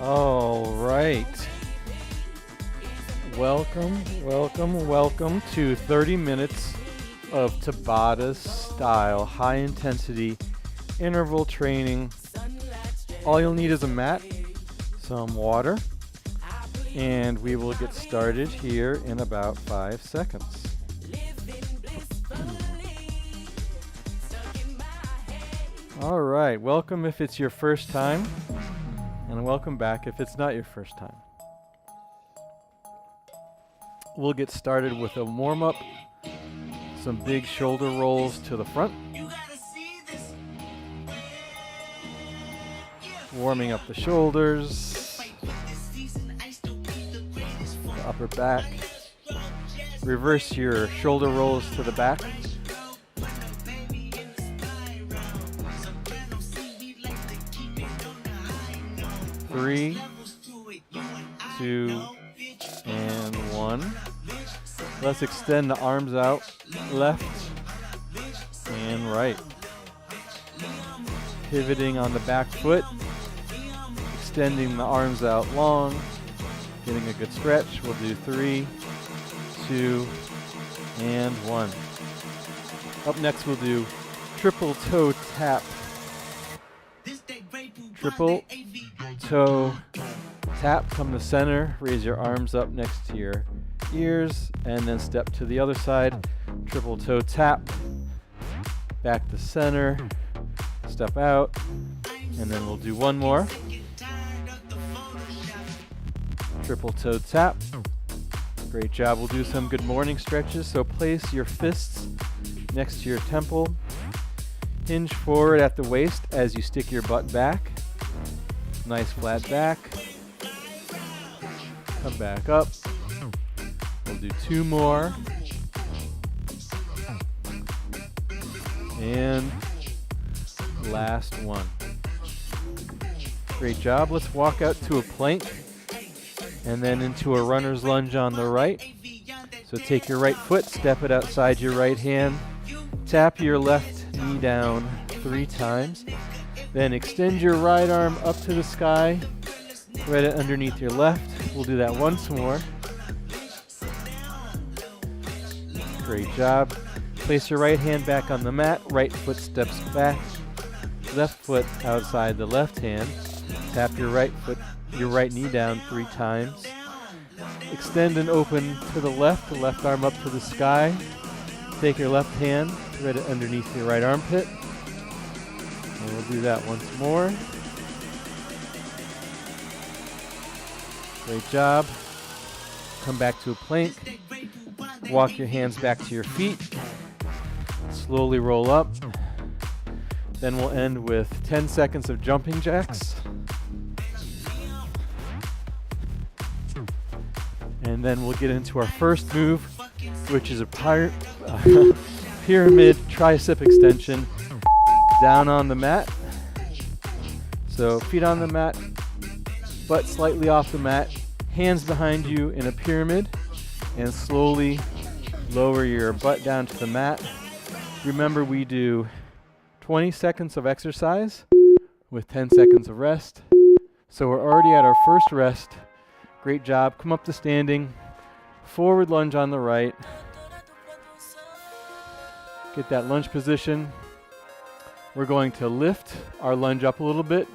All right. Welcome to 30 minutes of Tabata style high intensity interval training. All you'll need is a mat, some water, and we will get started here in about 5 seconds. All right, welcome if it's your first time, and welcome back if it's not your first time. We'll get started with a warm-up, some big shoulder rolls to the front. Warming up the shoulders, the upper back. Reverse your shoulder rolls to the back. Three, 2, and 1. Let's extend the arms out, left and right. Pivoting on the back foot, extending the arms out long, getting a good stretch. We'll do 3, 2, and 1. Up next we'll do triple toe tap. Triple toe tap, come to center, raise your arms up next to your ears, and then step to the other side. Triple toe tap, back to center, step out, and then we'll do one more. Triple toe tap. Great job. We'll do some good morning stretches. So place your fists next to your temple. Hinge forward at the waist as you stick your butt back. Nice flat back. Come back up. We'll do 2 more. And last one. Great job. Let's walk out to a plank and then into a runner's lunge on the right. So take your right foot, step it outside your right hand, tap your left knee down 3 times. Then extend your right arm up to the sky, right underneath your left. We'll do that once more. Great job. Place your right hand back on the mat, right foot steps back, left foot outside the left hand. Tap your right knee down 3 times. Extend and open to the left arm up to the sky. Take your left hand, right underneath your right armpit. And we'll do that once more. Great job. Come back to a plank. Walk your hands back to your feet. Slowly roll up. Then we'll end with 10 seconds of jumping jacks. And then we'll get into our first move, which is a pyramid tricep extension. Down on the mat. So feet on the mat, butt slightly off the mat, hands behind you in a pyramid, and slowly lower your butt down to the mat. Remember, we do 20 seconds of exercise with 10 seconds of rest. So we're already at our first rest. Great job. Come up to standing. Forward lunge on the right. Get that lunge position. We're going to lift our lunge up a little bit,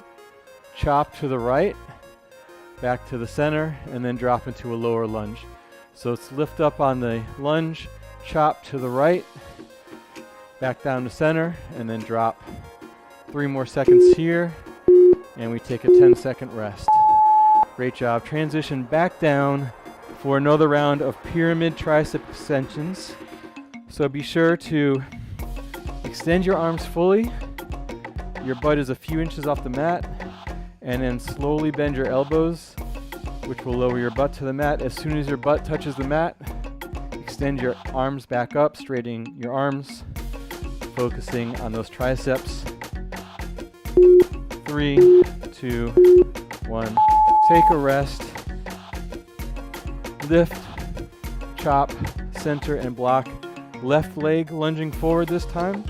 chop to the right, back to the center, and then drop into a lower lunge. So let's lift up on the lunge, chop to the right, back down to center, and then drop. 3 more seconds here, and we take a 10-second rest. Great job. Transition back down for another round of pyramid tricep extensions. So be sure to extend your arms fully. Your butt is a few inches off the mat, and then slowly bend your elbows, which will lower your butt to the mat. As soon as your butt touches the mat, extend your arms back up, straightening your arms, focusing on those triceps. 3, 2, 1. Take a rest. Lift, chop, center, and block. Left leg lunging forward this time.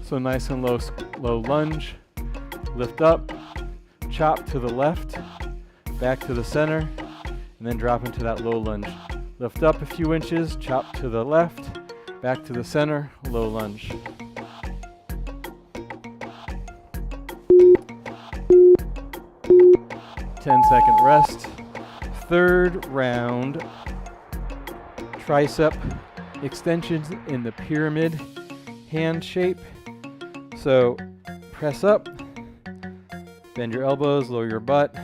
So nice and low lunge. Lift up, chop to the left, back to the center, and then drop into that low lunge. Lift up a few inches, chop to the left, back to the center, low lunge. Ten-second rest. Third round, tricep extensions in the pyramid hand shape. So press up, bend your elbows, lower your butt.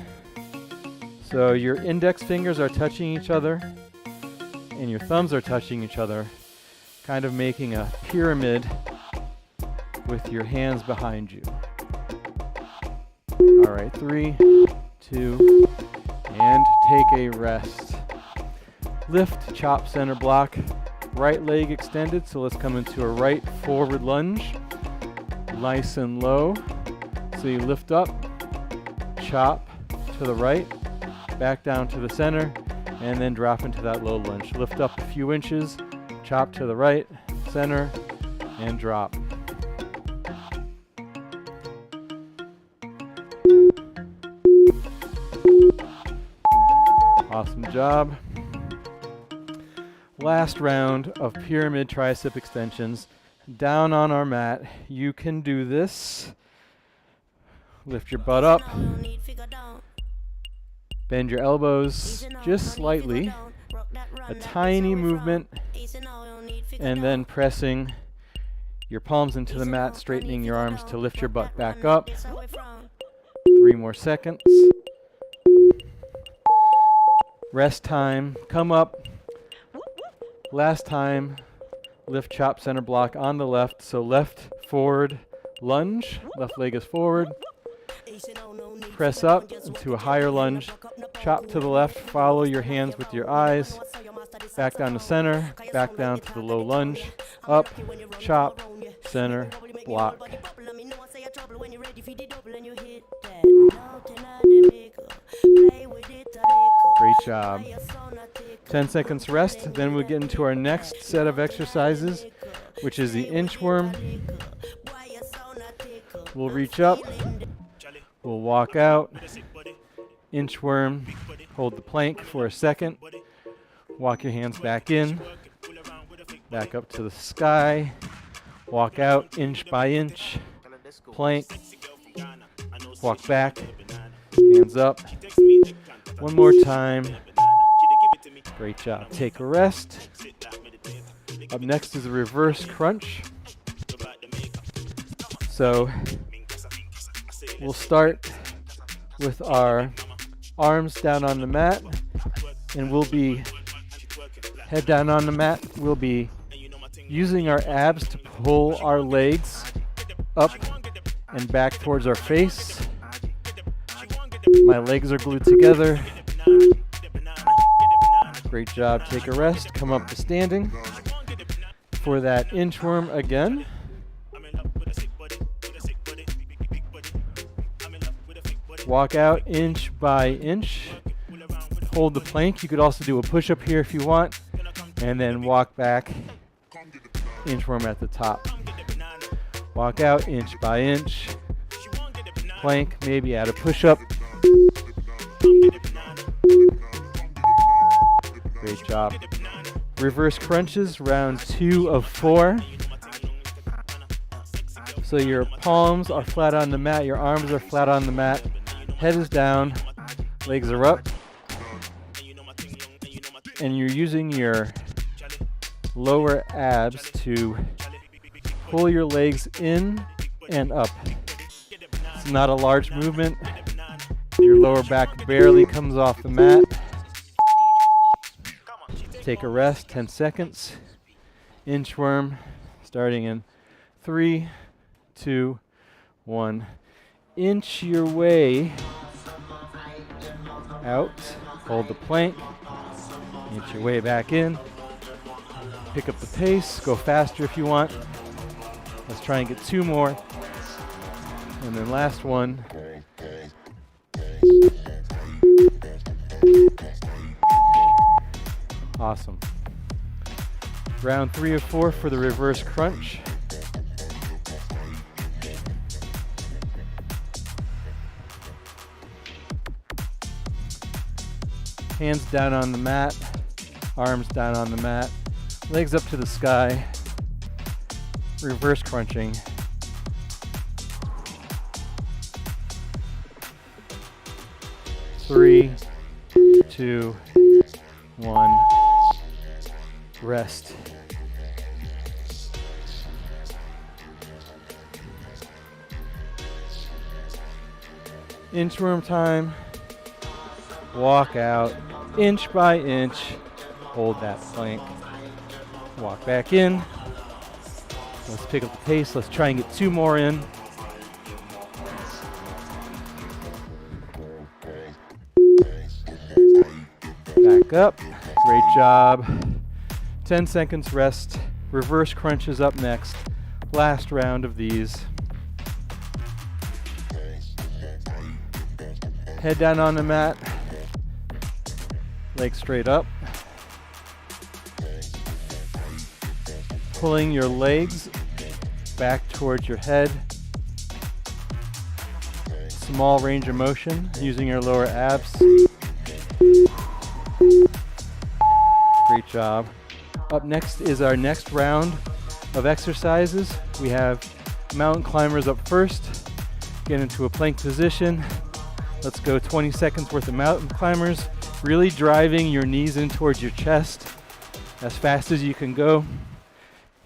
So your index fingers are touching each other and your thumbs are touching each other, kind of making a pyramid with your hands behind you. All right, 3, 2, and take a rest. Lift, chop, center block, right leg extended. So let's come into a right forward lunge, nice and low. So you lift up, chop to the right, back down to the center, and then drop into that low lunge. Lift up a few inches, chop to the right, center, and drop. Awesome job. Last round of pyramid tricep extensions. Down on our mat. You can do this. Lift your butt up. Bend your elbows just slightly. A tiny movement. And then pressing your palms into the mat, straightening your arms to lift your butt back up. 3 more seconds. Rest time. Come up. Last time. Lift, chop, center block on the left. So left, forward, lunge. Left leg is forward. Press up into a higher lunge. Chop to the left. Follow your hands with your eyes. Back down to center. Back down to the low lunge. Up, chop, center, block. Great job. 10 seconds rest. Then we'll get into our next set of exercises, which is the inchworm. We'll reach up. We'll walk out. Inchworm. Hold the plank for a second. Walk your hands back in. Back up to the sky. Walk out inch by inch. Plank. Walk back. Hands up. One more time. Great job. Take a rest. Up next is a reverse crunch. So we'll start with our arms down on the mat, and we'll be head down on the mat. We'll be using our abs to pull our legs up and back towards our face. My legs are glued together. Great job. Take a rest. Come up to standing for that inchworm again. Walk out inch by inch. Hold the plank. You could also do a push-up here if you want. And then walk back. Inchworm at the top. Walk out inch by inch. Plank. Maybe add a push-up. Great job. Reverse crunches, round 2 of 4. So your palms are flat on the mat, your arms are flat on the mat, head is down, legs are up, and you're using your lower abs to pull your legs in and up. It's not a large movement. Your lower back barely comes off the mat. Take a rest, 10 seconds. Inchworm, starting in 3, 2, 1. Inch your way out. Hold the plank. Inch your way back in. Pick up the pace. Go faster if you want. Let's try and get 2 more. And then last one. Awesome. Round 3 of 4 for the reverse crunch. Hands down on the mat, arms down on the mat, legs up to the sky, reverse crunching. Three, two, one, rest. Inchworm time. Walk out, inch by inch. Hold that plank. Walk back in. Let's pick up the pace. Let's try and get 2 more in. Back up. Great job. 10 seconds rest. Reverse crunches up next. Last round of these. Head down on the mat. Legs straight up. Pulling your legs back towards your head. Small range of motion using your lower abs. Great job. Up next is our next round of exercises. We have mountain climbers up first. Get into a plank position. Let's go 20 seconds worth of mountain climbers. Really driving your knees in towards your chest as fast as you can go.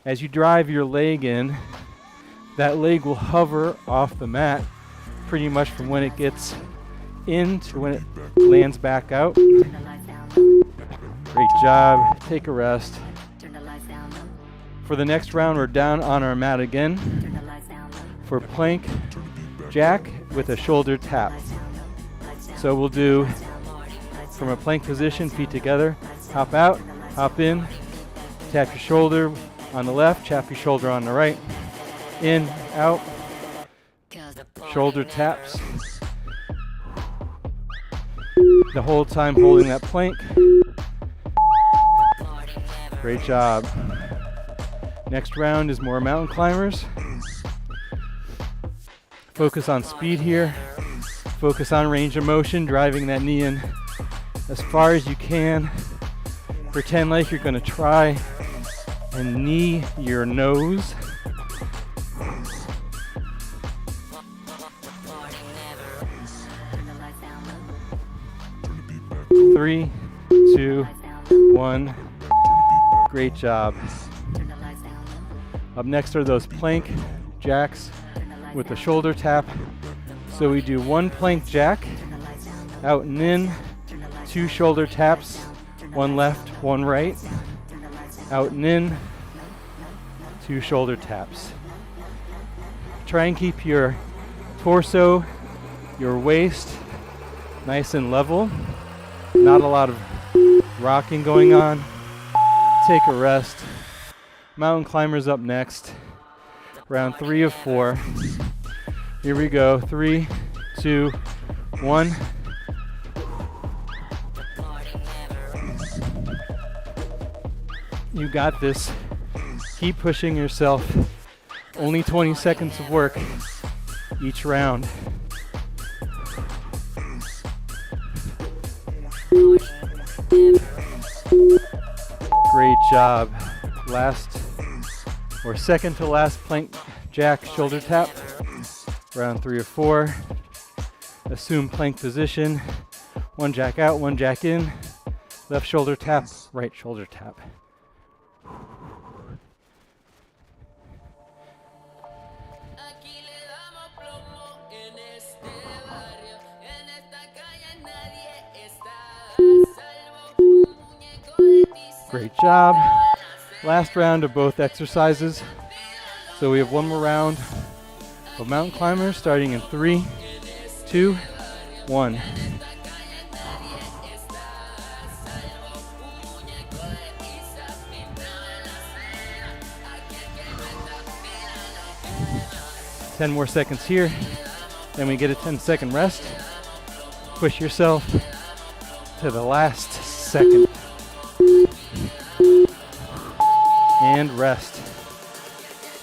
As you drive your leg in, that leg will hover off the mat pretty much from when it gets in to when it lands back out. Great job. Take a rest. For the next round, we're down on our mat again for plank jack with a shoulder tap. So we'll do from a plank position, feet together, hop out, hop in, tap your shoulder on the left, tap your shoulder on the right, in, out, shoulder taps. The whole time holding that plank. Great job. Next round is more mountain climbers. Focus on speed here. Focus on range of motion, driving that knee in as far as you can. Pretend like you're going to try and knee your nose. Three, two, one. Great job. Up next are those plank jacks with the shoulder tap. So we do 1 plank jack, out and in, 2 shoulder taps, 1 left, 1 right, out and in, 2 shoulder taps. Try and keep your torso, your waist nice and level. Not a lot of rocking going on. Take a rest. Mountain climbers up next. Round 3 of 4. Here we go. 3, 2, 1. You got this. Keep pushing yourself. Only 20 seconds of work each round. Great job. Last or second to last plank jack shoulder tap. Round 3 of 4. Assume plank position. 1 jack out, 1 jack in. Left shoulder tap, right shoulder tap. Great job. Last round of both exercises. So we have one more round of mountain climbers starting in 3, 2, 1. Ten more seconds here. Then we get a 10-second rest. Push yourself to the last second. And rest.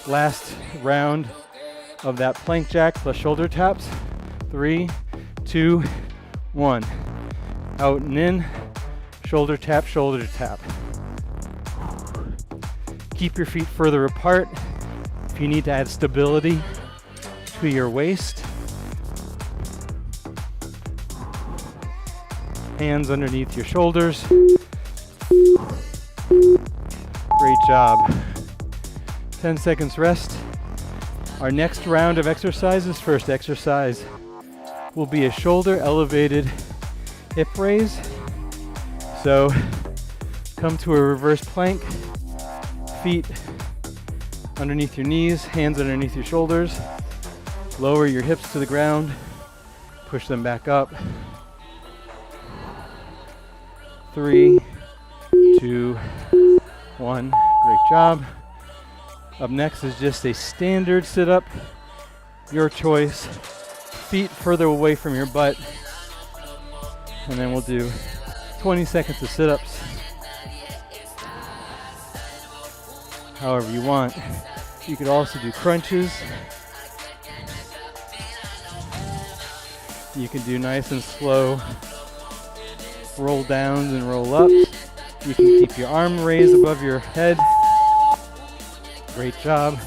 Last round of that plank jack plus shoulder taps. 3, 2, 1. Out and in, Shoulder tap, shoulder tap. Keep your feet further apart. If you need to add stability to your waist, hands underneath your shoulders. Great job. 10 seconds rest. Our next round of exercises, first exercise, will be a shoulder elevated hip raise. So come to a reverse plank, feet underneath your knees, hands underneath your shoulders. Lower your hips to the ground, push them back up. 3, 2, 1. Great job. Up next is just a standard sit-up, your choice. Feet further away from your butt. And then we'll do 20 seconds of sit-ups. However you want. You could also do crunches. You can do nice and slow roll downs and roll ups. You can keep your arm raised above your head. Great job.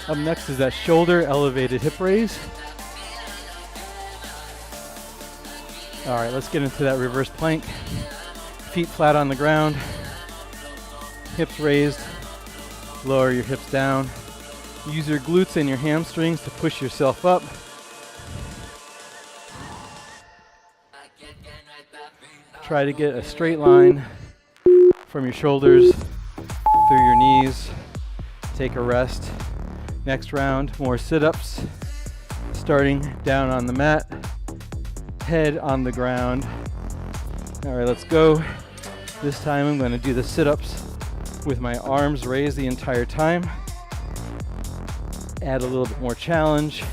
Up next is that shoulder elevated hip raise. All right, let's get into that reverse plank. Feet flat on the ground, hips raised, lower your hips down. Use your glutes and your hamstrings to push yourself up. Try to get a straight line from your shoulders through your knees. Take a rest. Next round, more sit-ups. Starting down on the mat, head on the ground. All right, let's go. This time I'm going to do the sit-ups with my arms raised the entire time. Add a little bit more challenge.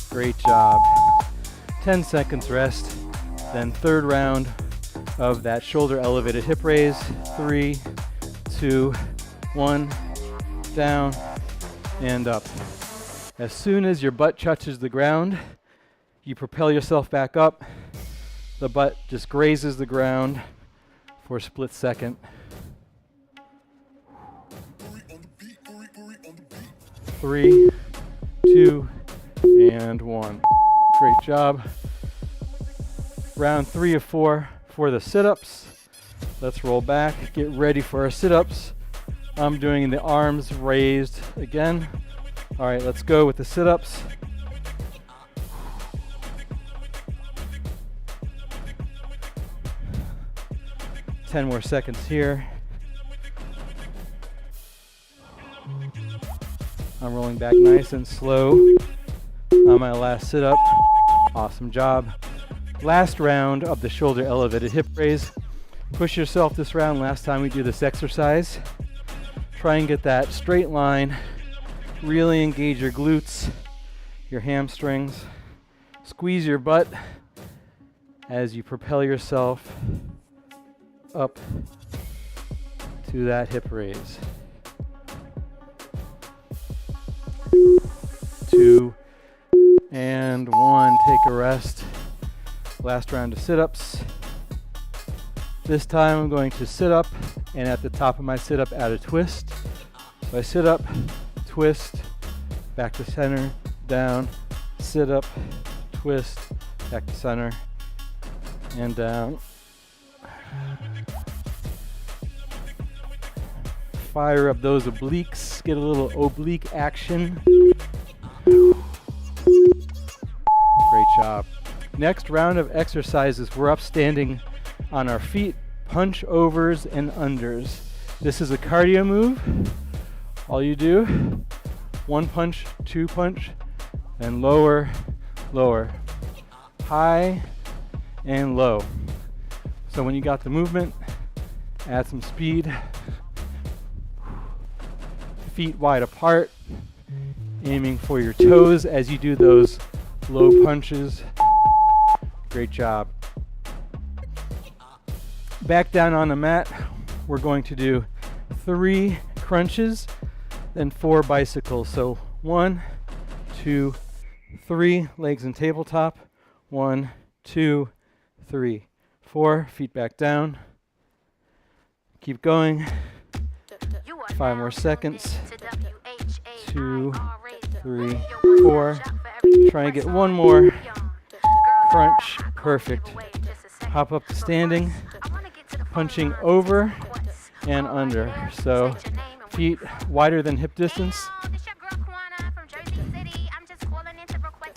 Great job. 10 seconds rest. Then third round of that shoulder elevated hip raise. 3, 2, 1. Down and up. As soon as your butt touches the ground, you propel yourself back up. The butt just grazes the ground for a split second. 3, 2, and 1. Great job. Round 3 of 4 for the sit-ups. Let's roll back, get ready for our sit-ups. I'm doing the arms raised again. All right, let's go with the sit-ups. Ten more seconds here. I'm rolling back nice and slow on my last sit-up. Awesome job. Last round of the shoulder elevated hip raise. Push yourself this round. Last time we do this exercise. Try and get that straight line. Really engage your glutes, your hamstrings. Squeeze your butt as you propel yourself up to that hip raise. 2 and 1. Take a rest. Last round of sit-ups. This time I'm going to sit up, and at the top of my sit-up add a twist. So I sit up, twist, back to center, down, sit up, twist, back to center, and down. Fire up those obliques, get a little oblique action. Great job. Next round of exercises, we're up standing on our feet, punch overs and unders. This is a cardio move. All you do, 1 punch, 2 punch, then lower, lower, high and low. So when you got the movement, add some speed. Feet wide apart, aiming for your toes as you do those low punches. Great job. Back down on the mat, we're going to do 3 crunches. then 4 bicycles. So 1, 2, 3, legs in tabletop. 1, 2, 3, 4, feet back down. Keep going. 5 more seconds. 2, 3, 4. Try and get one more. Crunch. Perfect. Hop up to standing. Punching over and under. So feet wider than hip distance.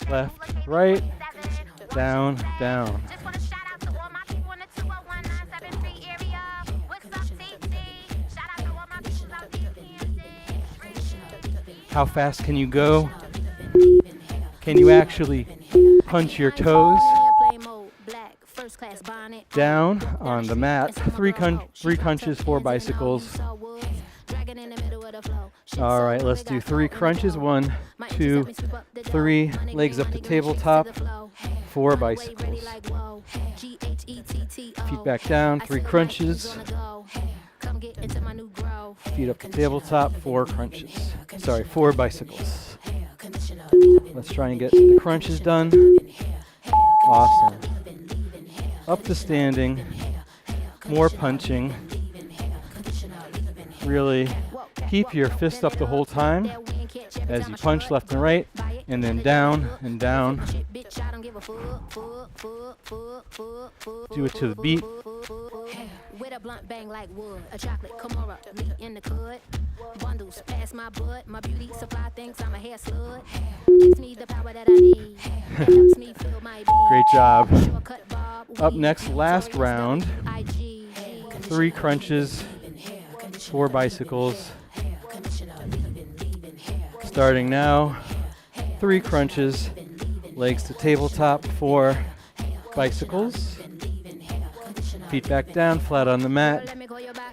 Left, right, down, down. How fast can you go? Can you actually punch your toes? Down on the mat. 3 crunches, 4 bicycles. All right, let's do 3 crunches. 1, 2, 3. Legs up to tabletop. 4 bicycles. Feet back down. 3 crunches. Feet up to tabletop. 4 crunches. Sorry, 4 bicycles. Let's try and get the crunches done. Awesome. Up to standing. More punching. Really keep your fist up the whole time as you punch left and right, and then down and down. Do it to the beat. Great job. Up next, last round. 3 crunches, 4 bicycles. Starting now. 3 crunches, legs to tabletop, 4 bicycles. Feet back down, flat on the mat.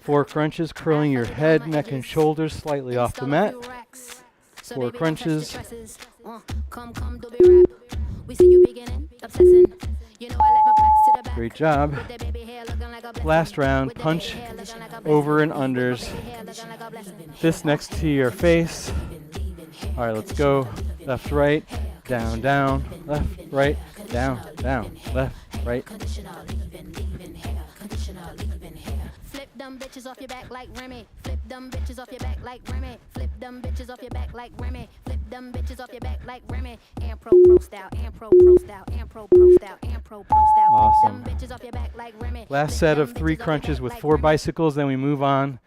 4 crunches, curling your head, neck, and shoulders slightly off the mat. 4 crunches. Great job. Last round, punch over and unders. This next to your face. All right, let's go. Left, right, down, down. Left, right, down, down. Left, right. Flip them bitches off your back like Remy. Flip them bitches off your back like Remy. Flip them bitches off your back like Remy. Flip them bitches off your back like Remy. And pro style, and pro style, and pro style, and pro style. Awesome. Flip them bitches off your back like Remy. Last set of 3 crunches with 4 bicycles, then we move on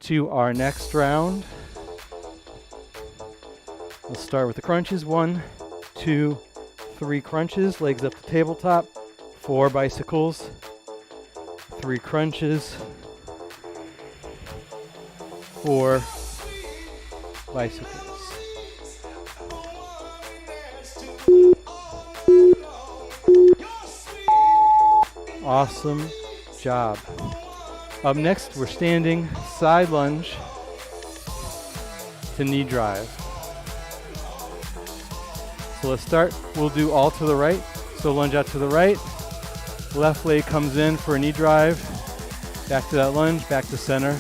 to our next round. We'll start with the crunches. 1, 2, 3 crunches, legs up to tabletop. 4 bicycles. 3 crunches. 4 bicycles. Awesome job. Up next, we're standing side lunge to knee drive. So let's start. We'll do all to the right. So lunge out to the right. Left leg comes in for a knee drive. Back to that lunge, back to center.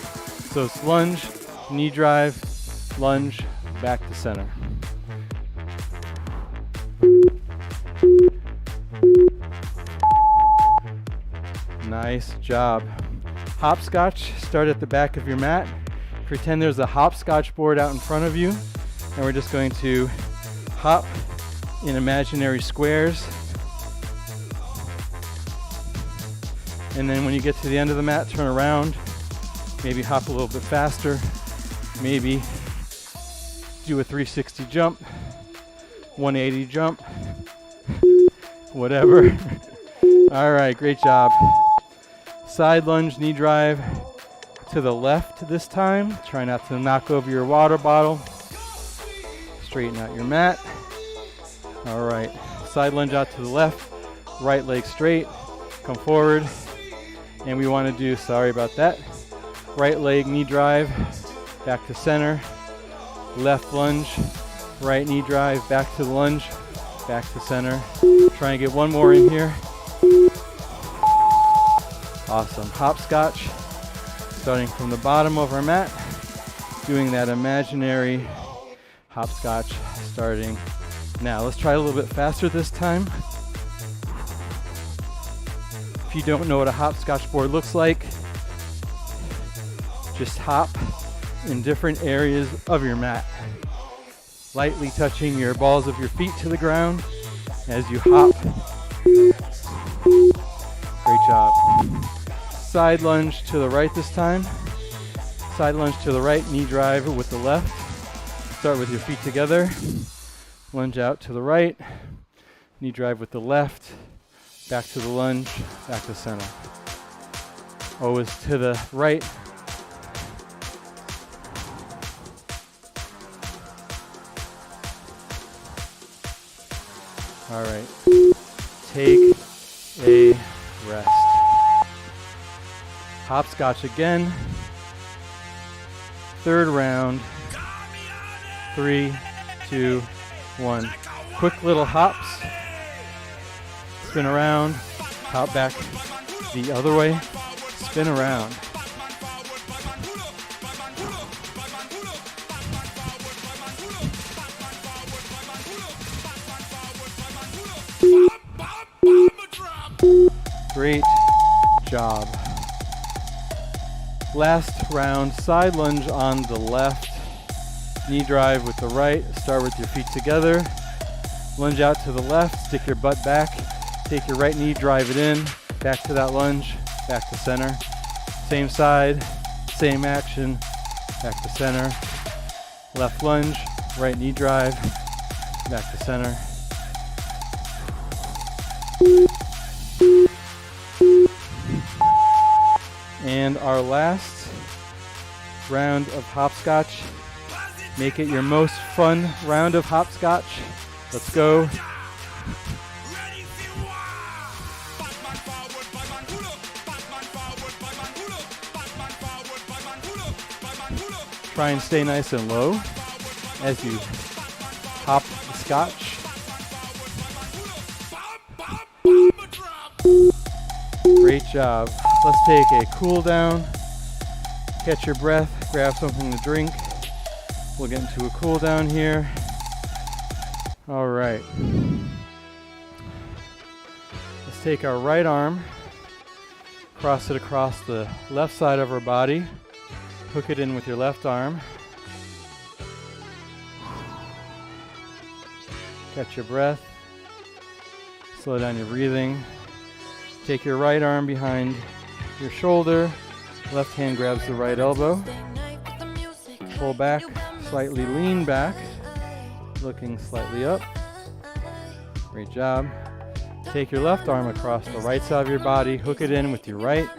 So it's lunge, knee drive, lunge, back to center. Nice job. Hopscotch, start at the back of your mat. Pretend there's a hopscotch board out in front of you, and we're just going to hop in imaginary squares. And then when you get to the end of the mat, turn around, maybe hop a little bit faster, maybe do a 360 jump, 180 jump, whatever. All right, great job. Side lunge, knee drive to the left this time. Try not to knock over your water bottle. Straighten out your mat. All right, side lunge out to the left, right leg straight, come forward. And we want to do, sorry about that, right leg knee drive, back to center, left lunge, right knee drive, back to the lunge, back to center. Try and get one more in here. Awesome. Hopscotch, starting from the bottom of our mat, doing that imaginary hopscotch starting now. Let's try a little bit faster this time. If you don't know what a hopscotch board looks like, just hop in different areas of your mat, lightly touching your balls of your feet to the ground as you hop. Great job. Side lunge to the right this time. Side lunge to the right, knee drive with the left. Start with your feet together. Lunge out to the right, knee drive with the left. Back to the lunge, back to center. Always to the right. All right, take a rest. Hopscotch again. Third round. 3, 2, 1. Quick little hops. Spin around, hop back the other way, spin around. Great job. Last round, side lunge on the left, knee drive with the right. Start with your feet together. Lunge out to the left, stick your butt back. Take your right knee, drive it in, back to that lunge, back to center. Same side, same action, back to center. Left lunge, right knee drive, back to center. And our last round of hopscotch. Make it your most fun round of hopscotch. Let's go. Try and stay nice and low as you hop the scotch. Great job. Let's take a cool down. Catch your breath, grab something to drink. We'll get into a cool down here. All right. Let's take our right arm, cross it across the left side of our body. Hook it in with your left arm. Catch your breath. Slow down your breathing. Take your right arm behind your shoulder. Left hand grabs the right elbow. Pull back, slightly lean back. Looking slightly up. Great job. Take your left arm across the right side of your body. Hook it in with your right.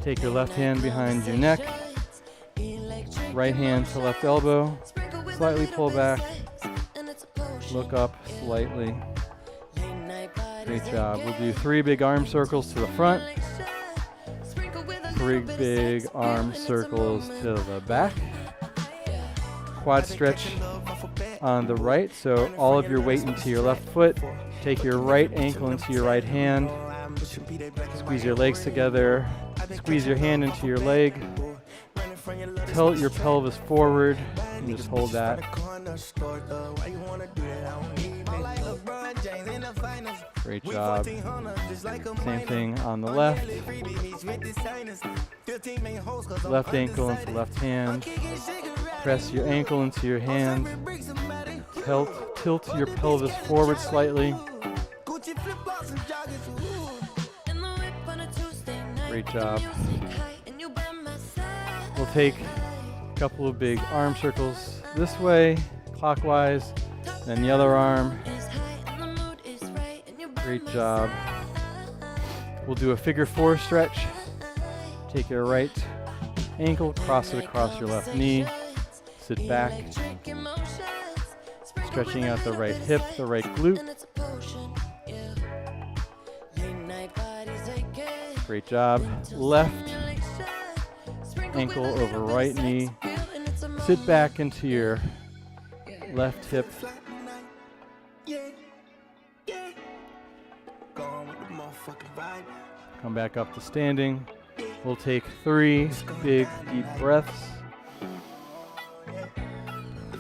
Take your left hand behind your neck, right hand to left elbow, slightly pull back, look up slightly. Great job. We'll do 3 big arm circles to the front, 3 big arm circles to the back. Quad stretch on the right, so all of your weight into your left foot. Take your right ankle into your right hand. Squeeze your legs together. Squeeze your hand into your leg. Tilt your pelvis forward and just hold that. Great job. Same thing on the left. Left ankle into left hand. Press your ankle into your hand. Tilt your pelvis forward slightly. Great job. We'll take a couple of big arm circles this way, clockwise, then the other arm. Great job. We'll do a figure 4 stretch. Take your right ankle, cross it across your left knee, sit back, stretching out the right hip, the right glute. Great job. Left ankle over right knee. Sit back into your left hip. Come back up to standing. We'll take 3 big deep breaths.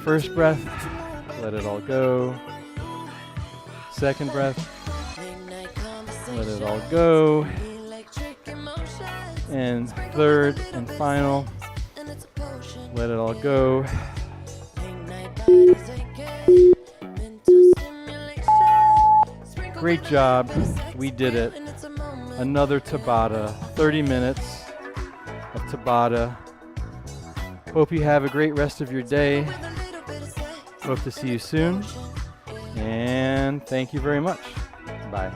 First breath, let it all go. Second breath, let it all go. And third and final, let it all go. Great job. We did it. Another Tabata, 30 minutes of Tabata. Hope you have a great rest of your day. Hope to see you soon. And thank you very much. Bye.